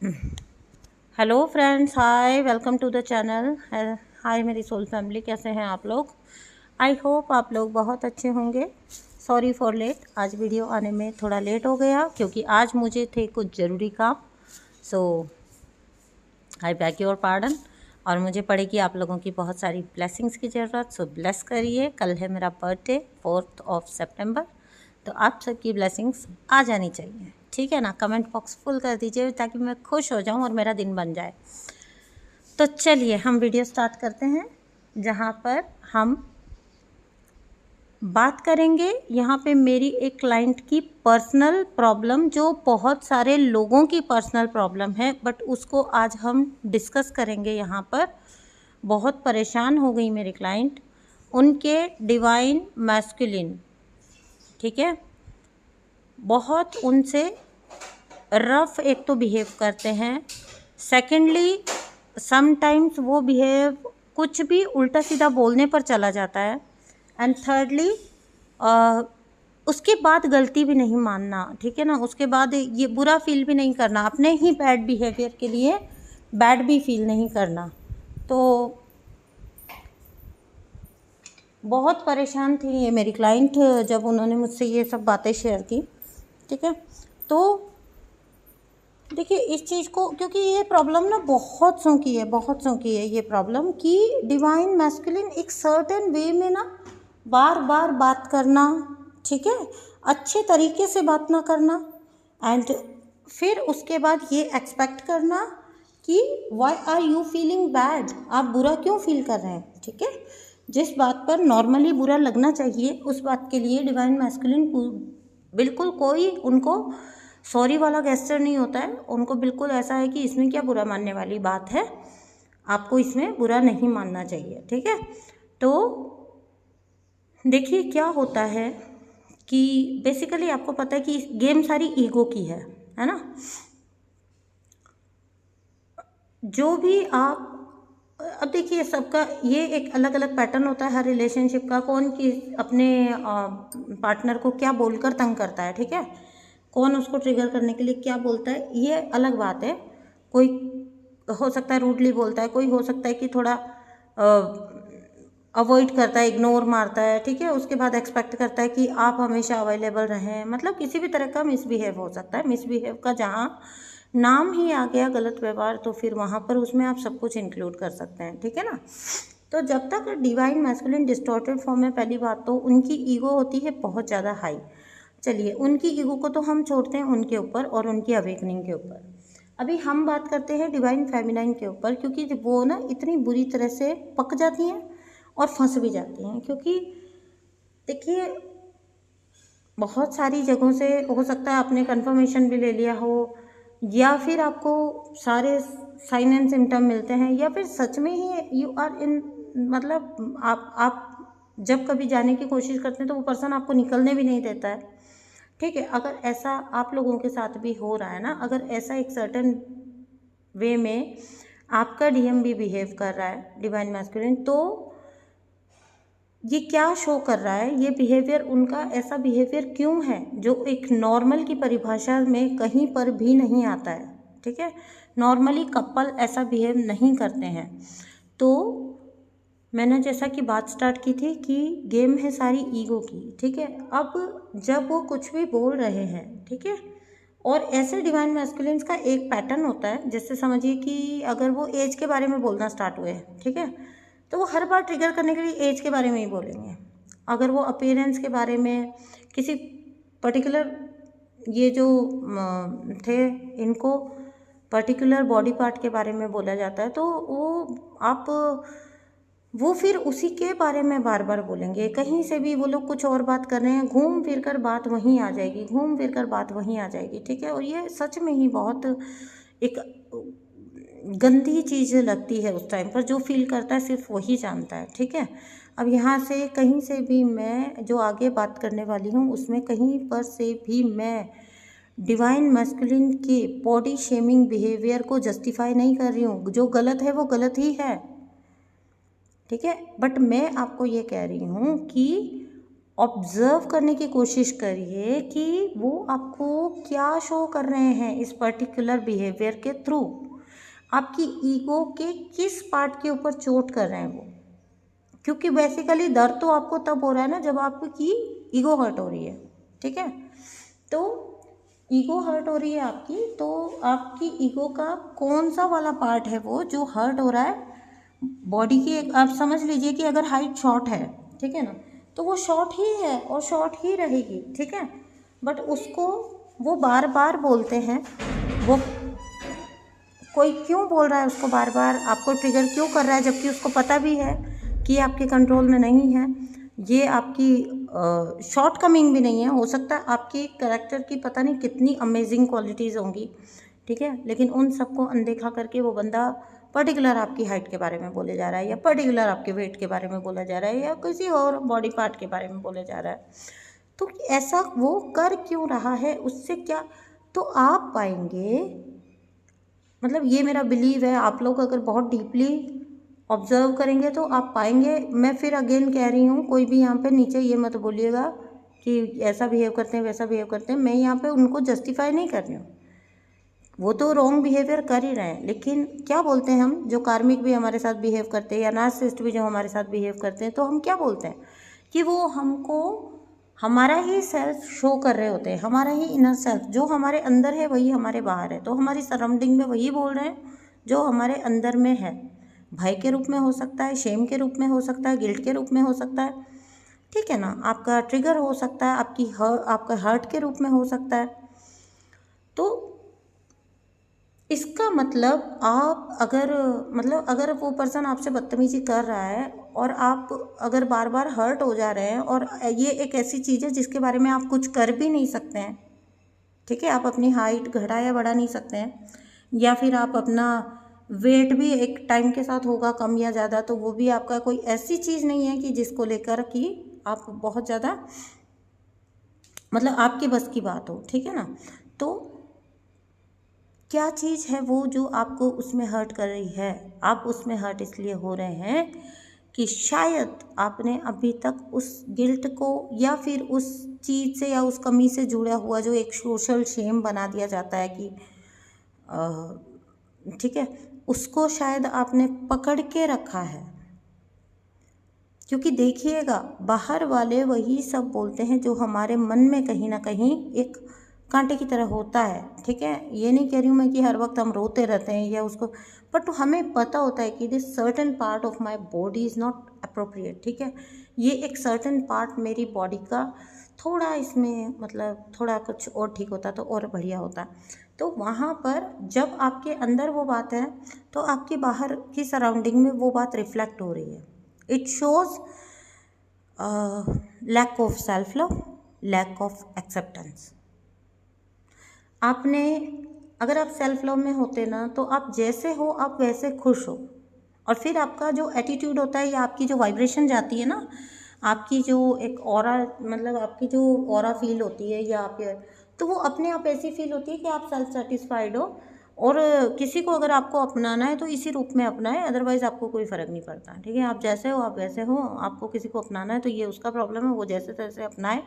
Hello friends, hi, welcome to the channel. Hi मेरी soul family, कैसे हैं आप लोग? आई होप आप लोग बहुत अच्छे होंगे। सॉरी फॉर लेट, आज वीडियो आने में थोड़ा लेट हो गया क्योंकि आज मुझे थे कुछ ज़रूरी काम। सो आई बैग योर पार्डन। और मुझे पड़ेगी आप लोगों की बहुत सारी ब्लेसिंग्स की ज़रूरत। सो ब्लेस करिए। कल है मेरा बर्थडे, 4 सितंबर। तो आप सबकी ब्लेसिंग्स आ जानी चाहिए, ठीक है ना? कमेंट बॉक्स फुल कर दीजिए ताकि मैं खुश हो जाऊं और मेरा दिन बन जाए। तो चलिए हम वीडियो स्टार्ट करते हैं, जहां पर हम बात करेंगे यहाँ पे मेरी एक क्लाइंट की पर्सनल प्रॉब्लम, जो बहुत सारे लोगों की पर्सनल प्रॉब्लम है, बट उसको आज हम डिस्कस करेंगे यहाँ पर। बहुत परेशान हो गई मेरी क्लाइंट, उनके डिवाइन मैस्कुलिन, ठीक है, बहुत उनसे रफ एक तो बिहेव करते हैं। सेकेंडली समटाइम्स वो बिहेव कुछ भी उल्टा सीधा बोलने पर चला जाता है। एंड थर्डली उसके बाद गलती भी नहीं मानना, ठीक है ना? उसके बाद ये बुरा फील भी नहीं करना, अपने ही बैड बिहेवियर के लिए बैड भी फील नहीं करना। तो बहुत परेशान थी ये मेरी क्लाइंट जब उन्होंने मुझसे ये सब बातें शेयर की, ठीक है। तो देखिए इस चीज़ को, क्योंकि ये प्रॉब्लम ना बहुत सौ की है ये प्रॉब्लम, कि डिवाइन मैस्कुलिन एक सर्टेन वे में ना बार बार बात करना, ठीक है, अच्छे तरीके से बात ना करना, एंड फिर उसके बाद ये एक्सपेक्ट करना कि why are you feeling bad, आप बुरा क्यों फील कर रहे हैं, ठीक है। जिस बात पर नॉर्मली बुरा लगना चाहिए उस बात के लिए डिवाइन मैस्कुलिन बिल्कुल कोई उनको सॉरी वाला गेस्चर नहीं होता है। उनको बिल्कुल ऐसा है कि इसमें क्या बुरा मानने वाली बात है, आपको इसमें बुरा नहीं मानना चाहिए, ठीक है। तो देखिए क्या होता है कि बेसिकली आपको पता है कि गेम सारी ईगो की है ना? जो भी आप, अब देखिए सबका ये एक अलग अलग पैटर्न होता है हर रिलेशनशिप का। कौन कि अपने पार्टनर को क्या बोलकर तंग करता है, ठीक है, कौन उसको ट्रिगर करने के लिए क्या बोलता है, ये अलग बात है। कोई हो सकता है रूडली बोलता है, कोई हो सकता है कि थोड़ा अवॉइड करता है, इग्नोर मारता है, ठीक है, उसके बाद एक्सपेक्ट करता है कि आप हमेशा अवेलेबल रहें। मतलब किसी भी तरह का मिसबिहेव हो सकता है। मिसबिहेव का जहाँ नाम ही आ गया गलत व्यवहार, तो फिर वहाँ पर उसमें आप सब कुछ इंक्लूड कर सकते हैं, ठीक है ना? तो जब तक डिवाइन मैस्कुलिन डिस्टॉर्टेड फॉर्म में, पहली बात तो उनकी ईगो होती है बहुत ज़्यादा हाई। चलिए उनकी ईगो को तो हम छोड़ते हैं उनके ऊपर और उनकी अवेकनिंग के ऊपर। अभी हम बात करते हैं डिवाइन फेमिनाइन के ऊपर, क्योंकि वो ना इतनी बुरी तरह से पक जाती हैं और फंस भी जाती हैं। क्योंकि देखिए बहुत सारी जगहों से हो सकता है आपने कंफर्मेशन भी ले लिया हो, या फिर आपको सारे साइन एंड सिम्टम मिलते हैं, या फिर सच में ही यू आर इन, मतलब आप जब कभी जाने की कोशिश करते हैं तो वो पर्सन आपको निकलने भी नहीं देता है, ठीक है। अगर ऐसा आप लोगों के साथ भी हो रहा है ना, अगर ऐसा एक सर्टेन वे में आपका डीएम भी बिहेव कर रहा है डिवाइन मैस्कुलिन, तो ये क्या शो कर रहा है? ये बिहेवियर उनका ऐसा बिहेवियर क्यों है जो एक नॉर्मल की परिभाषा में कहीं पर भी नहीं आता है, ठीक है। नॉर्मली कपल ऐसा बिहेव नहीं करते हैं। तो मैंने जैसा कि बात स्टार्ट की थी कि गेम है सारी ईगो की, ठीक है। अब जब वो कुछ भी बोल रहे हैं, ठीक है, और ऐसे डिवाइन मैस्कुलिन्स का एक पैटर्न होता है, जैसे समझिए कि अगर वो एज के बारे में बोलना स्टार्ट हुए, ठीक है, तो वो हर बार ट्रिगर करने के लिए एज के बारे में ही बोलेंगे। अगर वो अपीयरेंस के बारे में, किसी पर्टिकुलर, ये जो थे, इनको पर्टिकुलर बॉडी पार्ट के बारे में बोला जाता है, तो वो फिर उसी के बारे में बार बार बोलेंगे। कहीं से भी वो लोग कुछ और बात कर रहे हैं, घूम फिर कर बात वहीं आ जाएगी, घूम फिर कर बात वहीं आ जाएगी, ठीक है। और ये सच में ही बहुत एक गंदी चीज़ लगती है उस टाइम पर। जो फील करता है सिर्फ वही जानता है, ठीक है। अब यहाँ से कहीं से भी मैं जो आगे बात करने वाली हूँ उसमें कहीं पर से भी मैं डिवाइन मैस्कुलिन के बॉडी शेमिंग बिहेवियर को जस्टिफाई नहीं कर रही हूँ। जो गलत है वो गलत ही है, ठीक है। बट मैं आपको ये कह रही हूँ कि ऑब्ज़र्व करने की कोशिश करिए कि वो आपको क्या शो कर रहे हैं इस पर्टिकुलर बिहेवियर के थ्रू, आपकी ईगो के किस पार्ट के ऊपर चोट कर रहे हैं वो। क्योंकि बेसिकली दर्द तो आपको तब हो रहा है ना जब आपकी ईगो हर्ट हो रही है, ठीक है। तो ईगो हर्ट हो रही है आपकी, तो आपकी ईगो का कौन सा वाला पार्ट है वो जो हर्ट हो रहा है बॉडी की। आप समझ लीजिए कि अगर हाइट शॉर्ट है, ठीक है ना, तो वो शॉर्ट ही है और शॉर्ट ही रहेगी, ठीक है। बट उसको वो बार बार बोलते हैं, वो कोई क्यों बोल रहा है उसको बार बार, आपको ट्रिगर क्यों कर रहा है, जबकि उसको पता भी है कि ये आपके कंट्रोल में नहीं है, ये आपकी शॉर्ट कमिंग भी नहीं है। हो सकता है आपकी कैरेक्टर की पता नहीं कितनी अमेजिंग क्वालिटीज़ होंगी, ठीक है, लेकिन उन सबको अनदेखा करके वो बंदा पर्टिकुलर आपकी हाइट के बारे में बोले जा रहा है, या पर्टिकुलर आपके वेट के बारे में बोला जा रहा है, या किसी और बॉडी पार्ट के बारे में बोला जा रहा है। तो ऐसा वो कर क्यों रहा है, उससे क्या, तो आप पाएंगे, मतलब ये मेरा बिलीव है, आप लोग अगर बहुत डीपली ऑब्जर्व करेंगे तो आप पाएंगे। मैं फिर अगेन कह रही हूँ, कोई भी यहाँ पे नीचे ये मत बोलिएगा कि ऐसा बिहेव करते हैं वैसा बिहेव करते हैं। मैं यहाँ पे उनको जस्टिफाई नहीं कर रही हूँ, वो तो रॉन्ग बिहेवियर कर ही रहे हैं, लेकिन क्या बोलते हैं हम, जो कार्मिक भी हमारे साथ बिहेव करते हैं या नार्सिसिस्ट भी जो हमारे साथ बिहेव करते हैं, तो हम क्या बोलते हैं कि वो हमको हमारा ही सेल्फ शो कर रहे होते हैं, हमारा ही इनर सेल्फ जो हमारे अंदर है वही हमारे बाहर है। तो हमारी सराउंडिंग में वही बोल रहे हैं जो हमारे अंदर में है। भय के रूप में हो सकता है, शेम के रूप में हो सकता है, गिल्ट के रूप में हो सकता है, ठीक है ना, आपका ट्रिगर हो सकता है, आपका हर्ट के रूप में हो सकता है। तो इसका मतलब आप अगर वो पर्सन आपसे बदतमीजी कर रहा है और आप अगर बार बार हर्ट हो जा रहे हैं, और ये एक ऐसी चीज़ है जिसके बारे में आप कुछ कर भी नहीं सकते हैं, ठीक है, आप अपनी हाइट घटा या बढ़ा नहीं सकते हैं, या फिर आप अपना वेट भी एक टाइम के साथ होगा कम या ज़्यादा, तो वो भी आपका कोई ऐसी चीज़ नहीं है कि जिसको लेकर कि आप बहुत ज़्यादा आपकी बस की बात हो, ठीक है ना। तो क्या चीज़ है वो जो आपको उसमें हर्ट कर रही है, आप उसमें हर्ट इसलिए हो रहे हैं कि शायद आपने अभी तक उस गिल्ट को या फिर उस चीज़ से या उस कमी से जुड़ा हुआ जो एक सोशल शेम बना दिया जाता है कि ठीक है, उसको शायद आपने पकड़ के रखा है। क्योंकि देखिएगा, बाहर वाले वही सब बोलते हैं जो हमारे मन में कहीं ना कहीं एक कांटे की तरह होता है, ठीक है। ये नहीं कह रही हूँ मैं कि हर वक्त हम रोते रहते हैं या उसको, बट हमें पता होता है कि this certain part of my body is not appropriate, ठीक है। ये एक सर्टन पार्ट मेरी बॉडी का थोड़ा इसमें थोड़ा कुछ और ठीक होता तो और बढ़िया होता। तो वहाँ पर जब आपके अंदर वो बात है तो आपकी बाहर की सराउंडिंग में वो बात रिफ्लेक्ट हो रही है। It shows lack of self love, lack of acceptance. आपने अगर आप सेल्फ लव में होते ना, तो आप जैसे हो आप वैसे खुश हो, और फिर आपका जो एटीट्यूड होता है या आपकी जो वाइब्रेशन जाती है ना, आपकी जो एक ऑरा आपकी जो ऑरा फील होती है या आप, तो वो अपने आप ऐसी फील होती है कि आप सेल्फ सेटिस्फाइड हो। और किसी को अगर आपको अपनाना है तो इसी रूप में अपनाएं, अदरवाइज़ आपको कोई फ़र्क नहीं पड़ता, ठीक है। आप जैसे हो आप वैसे हो, आपको किसी को अपनाना है तो ये उसका प्रॉब्लम है, वो जैसे तैसे अपनाए,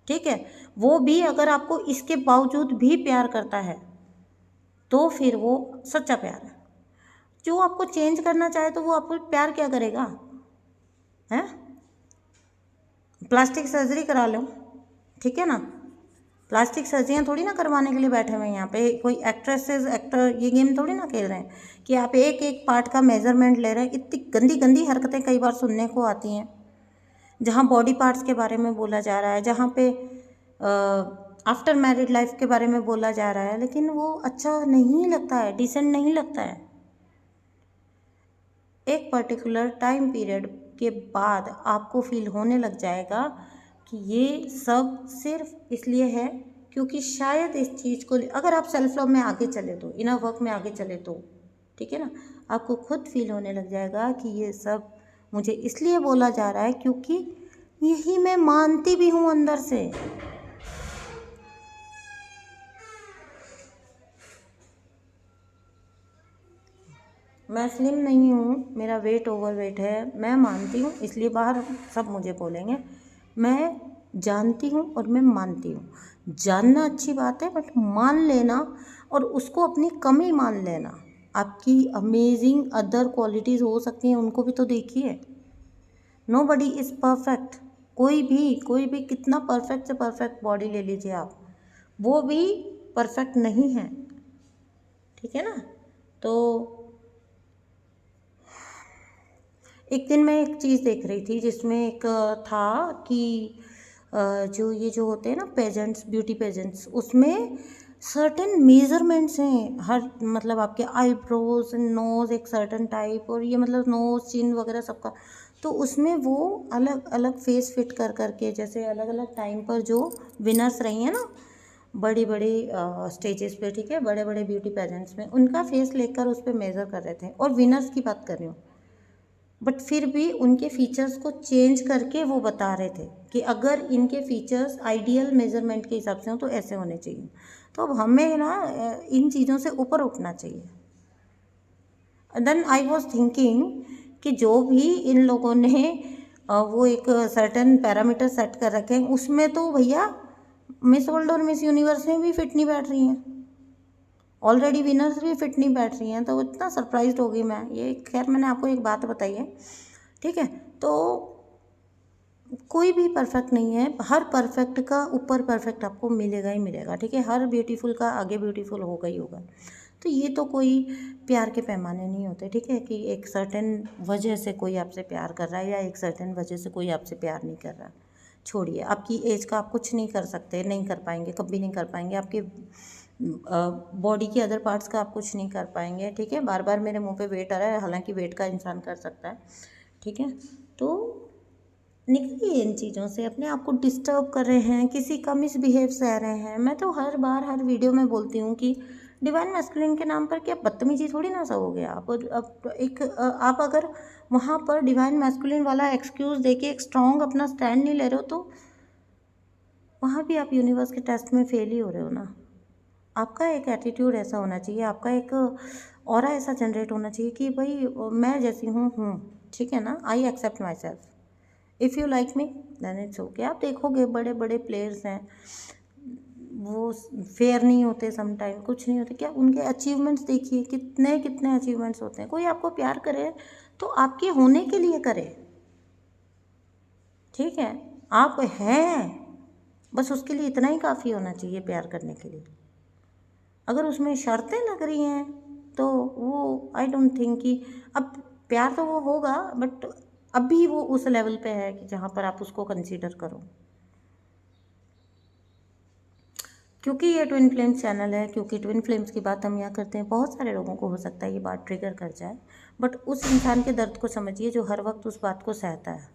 ठीक है। वो भी अगर आपको इसके बावजूद भी प्यार करता है तो फिर वो सच्चा प्यार है। जो आपको चेंज करना चाहे तो वो आपको प्यार क्या करेगा, हैं? प्लास्टिक सर्जरी करा लो, ठीक है ना। प्लास्टिक सर्जरियाँ थोड़ी ना करवाने के लिए बैठे हुए हैं यहाँ पे कोई एक्ट्रेसेस एक्टर, ये गेम थोड़ी ना खेल रहे हैं कि आप एक एक पार्ट का मेजरमेंट ले रहे हैं। इतनी गंदी गंदी हरकतें कई बार सुनने को आती हैं, जहाँ बॉडी पार्ट्स के बारे में बोला जा रहा है, जहाँ पे आफ्टर मैरिड लाइफ के बारे में बोला जा रहा है, लेकिन वो अच्छा नहीं लगता है, डिसेंट नहीं लगता है। एक पर्टिकुलर टाइम पीरियड के बाद आपको फील होने लग जाएगा कि ये सब सिर्फ इसलिए है क्योंकि शायद इस चीज़ को, अगर आप सेल्फ लव में आगे चले तो, इनर वर्क में आगे चले तो, ठीक है ना, आपको खुद फील होने लग जाएगा कि ये सब मुझे इसलिए बोला जा रहा है क्योंकि यही मैं मानती भी हूँ अंदर से। मैं स्लिम नहीं हूँ, मेरा वेट ओवर वेट है, मैं मानती हूँ, इसलिए बाहर सब मुझे बोलेंगे। मैं जानती हूँ और मैं मानती हूँ। जानना अच्छी बात है, बट मान लेना और उसको अपनी कमी मान लेना, आपकी अमेजिंग अदर क्वालिटीज़ हो सकती हैं, उनको भी तो देखिए। Nobody is perfect. कोई भी कितना परफेक्ट से परफेक्ट बॉडी ले लीजिए आप, वो भी परफेक्ट नहीं है, ठीक है ना। तो एक दिन मैं एक चीज़ देख रही थी जिसमें एक था कि जो होते हैं ना पेजेंट्स, ब्यूटी पेजेंट्स, उसमें सर्टेन मेजरमेंट्स हैं हर, मतलब आपके आईब्रोज, नोज़ एक सर्टेन टाइप, और ये मतलब नोज़, चिन वगैरह सबका। तो उसमें वो अलग अलग फेस फिट कर करके, जैसे अलग अलग टाइम पर जो विनर्स रही हैं ना बड़ी बड़ी स्टेजेस पे, ठीक है, बड़े बड़े ब्यूटी पेजेंट्स में, उनका फेस लेकर उस पर मेज़र कर रहे थे, और विनर्स की बात कर रही हूँ। बट फिर भी उनके फीचर्स को चेंज करके वो बता रहे थे कि अगर इनके फीचर्स आइडियल मेजरमेंट के हिसाब से हो तो ऐसे होने चाहिए। तो अब हमें ना इन चीज़ों से ऊपर उठना चाहिए। देन आई वॉज थिंकिंग कि जो भी इन लोगों ने वो एक सर्टेन पैरामीटर सेट कर रखे हैं, उसमें तो भैया मिस वर्ल्ड और मिस यूनिवर्स में भी फिट नहीं बैठ रही हैं, ऑलरेडी विनर्स भी फिट नहीं बैठ रही हैं। तो इतना सरप्राइज्ड हो गई मैं। ये खैर मैंने आपको एक बात बताई है, ठीक है। तो कोई भी परफेक्ट नहीं है, हर परफेक्ट का ऊपर परफेक्ट आपको मिलेगा ही मिलेगा, ठीक है। हर ब्यूटीफुल का आगे ब्यूटीफुल होगा ही होगा। तो ये तो कोई प्यार के पैमाने नहीं होते, ठीक है, कि एक सर्टेन वजह से कोई आपसे प्यार कर रहा है या एक सर्टेन वजह से कोई आपसे प्यार नहीं कर रहा। छोड़िए, आपकी एज का आप कुछ नहीं कर सकते, नहीं कर पाएंगे, कभी नहीं कर पाएंगे। आपके बॉडी के अदर पार्ट्स का आप कुछ नहीं कर पाएंगे, ठीक है। बार बार मेरे मुंह पे वेट आ रहा है, हालांकि वेट का इंसान कर सकता है, ठीक है। तो निकलिए इन चीज़ों से, अपने आप को डिस्टर्ब कर रहे हैं, किसी का मिसबिहेव सह रहे हैं। मैं तो हर बार हर वीडियो में बोलती हूँ कि डिवाइन मैस्कुलिन के नाम पर क्या बदतमीजी थोड़ी ना सहोगे आप। और अब आप अगर वहाँ पर डिवाइन मैस्कुलिन वाला एक्सक्यूज़ देके एक स्ट्रॉन्ग अपना स्टैंड नहीं ले रहे हो, तो वहाँ भी आप यूनिवर्स के टेस्ट में फेल ही हो रहे हो ना। आपका एक एटीट्यूड ऐसा होना चाहिए, आपका एक ऑरा ऐसा जनरेट होना चाहिए कि भाई मैं जैसी हूँ, ठीक है ना। I accept my self, if you like me then it's okay. आप देखोगे बड़े बड़े प्लेयर्स हैं, वो फेयर नहीं होते, समटाइम कुछ नहीं होते, क्या उनके अचीवमेंट्स देखिए, कितने कितने अचीवमेंट्स होते हैं। कोई आपको प्यार करे तो आपके होने के लिए करे, ठीक है। आप हैं, बस उसके लिए इतना ही काफ़ी होना चाहिए प्यार करने के लिए। अगर उसमें शर्तें लग रही हैं तो वो आई डोंट थिंक कि अब प्यार तो वो होगा, बट अभी वो उस लेवल पे है कि जहाँ पर आप उसको कंसीडर करो। क्योंकि ये ट्विन फ्लेम्स चैनल है, क्योंकि ट्विन फ्लेम्स की बात हम यहाँ करते हैं, बहुत सारे लोगों को हो सकता है ये बात ट्रिगर कर जाए, बट उस इंसान के दर्द को समझिए जो हर वक्त उस बात को सहता है।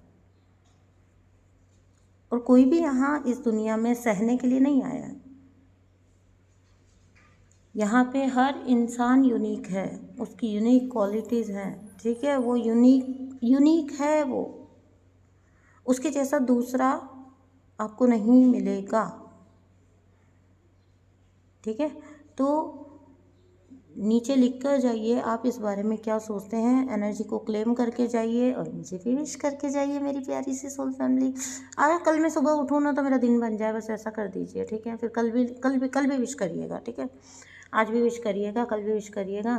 और कोई भी यहाँ इस दुनिया में सहने के लिए नहीं आया है। यहाँ पे हर इंसान यूनिक है, उसकी यूनिक क्वालिटीज़ हैं, ठीक है। वो यूनिक है, वो उसके जैसा दूसरा आपको नहीं मिलेगा, ठीक है। तो नीचे लिख कर जाइए आप इस बारे में क्या सोचते हैं, एनर्जी को क्लेम करके जाइए और मुझे भी विश करके जाइए, मेरी प्यारी सी सोल फैमिली। कल मैं सुबह उठूँ ना तो मेरा दिन बन जाए, बस ऐसा कर दीजिए, ठीक है। फिर कल भी विश करिएगा, ठीक है। आज भी विश करिएगा, कल भी विश करिएगा।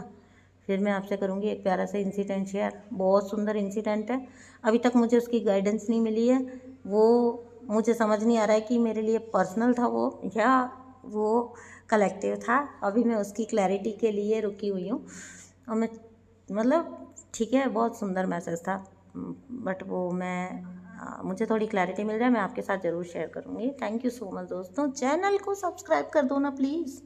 फिर मैं आपसे करूँगी एक प्यारा सा इंसिडेंट शेयर, बहुत सुंदर इंसिडेंट है। अभी तक मुझे उसकी गाइडेंस नहीं मिली है, वो मुझे समझ नहीं आ रहा है कि मेरे लिए पर्सनल था वो या वो कलेक्टिव था। अभी मैं उसकी क्लैरिटी के लिए रुकी हुई हूँ। और मैं मतलब ठीक है, बहुत सुंदर मैसेज था, बट वो मुझे थोड़ी क्लैरिटी मिल जाए मैं आपके साथ ज़रूर शेयर करूँगी। थैंक यू सो मच दोस्तों। चैनल को सब्सक्राइब कर दो ना प्लीज़,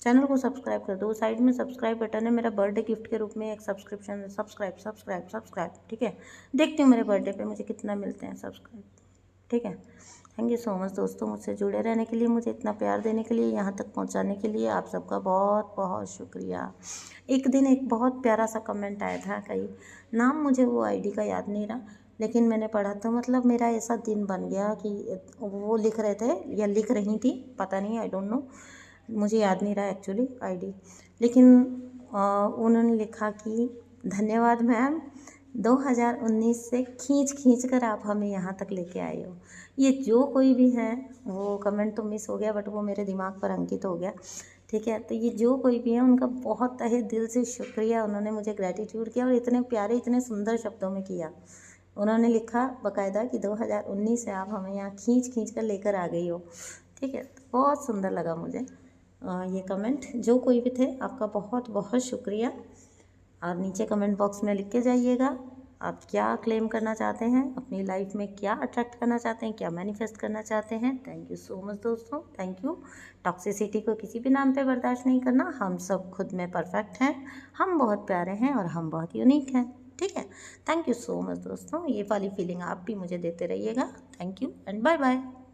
चैनल को सब्सक्राइब कर दो। साइड में सब्सक्राइब बटन है, मेरा बर्थडे गिफ्ट के रूप में एक सब्सक्रिप्शन, सब्सक्राइब, ठीक है। देखती हूँ मेरे बर्थडे पे मुझे कितना मिलते हैं सब्सक्राइब, ठीक है। थैंक यू सो मच दोस्तों, मुझसे जुड़े रहने के लिए, मुझे इतना प्यार देने के लिए, यहाँ तक पहुँचाने के लिए आप सबका बहुत बहुत शुक्रिया। एक दिन एक बहुत प्यारा सा कमेंट आया था, कई नाम मुझे वो आईडी का याद नहीं रहा, लेकिन मैंने पढ़ा था, मतलब मेरा ऐसा दिन बन गया कि वो लिख रहे थे या लिख रही थी, पता नहीं, आई डोंट नो, मुझे याद नहीं रहा एक्चुअली आईडी, लेकिन उन्होंने लिखा कि धन्यवाद मैम, 2019 से खींच कर आप हमें यहाँ तक लेके आए हो। ये जो कोई भी है, वो कमेंट तो मिस हो गया बट वो मेरे दिमाग पर अंकित हो गया, ठीक है। तो ये जो कोई भी है उनका बहुत तहे दिल से शुक्रिया, उन्होंने मुझे ग्रैटिट्यूड किया और इतने प्यारे इतने सुंदर शब्दों में किया। उन्होंने लिखा बाकायदा कि 2019 से आप हमें यहाँ खींच खींच कर लेकर आ गई हो, ठीक है। तो बहुत सुंदर लगा मुझे ये कमेंट। जो कोई भी थे आपका बहुत बहुत शुक्रिया। और नीचे कमेंट बॉक्स में लिख के जाइएगा आप क्या क्लेम करना चाहते हैं, अपनी लाइफ में क्या अट्रैक्ट करना चाहते हैं, क्या मैनिफेस्ट करना चाहते हैं। थैंक यू सो मच दोस्तों, थैंक यू। टॉक्सिसिटी को किसी भी नाम पे बर्दाश्त नहीं करना। हम सब खुद में परफेक्ट हैं, हम बहुत प्यारे हैं और हम बहुत यूनिक हैं, ठीक है। थैंक यू सो मच दोस्तों, ये वाली फीलिंग आप भी मुझे देते रहिएगा। Thank you and bye bye.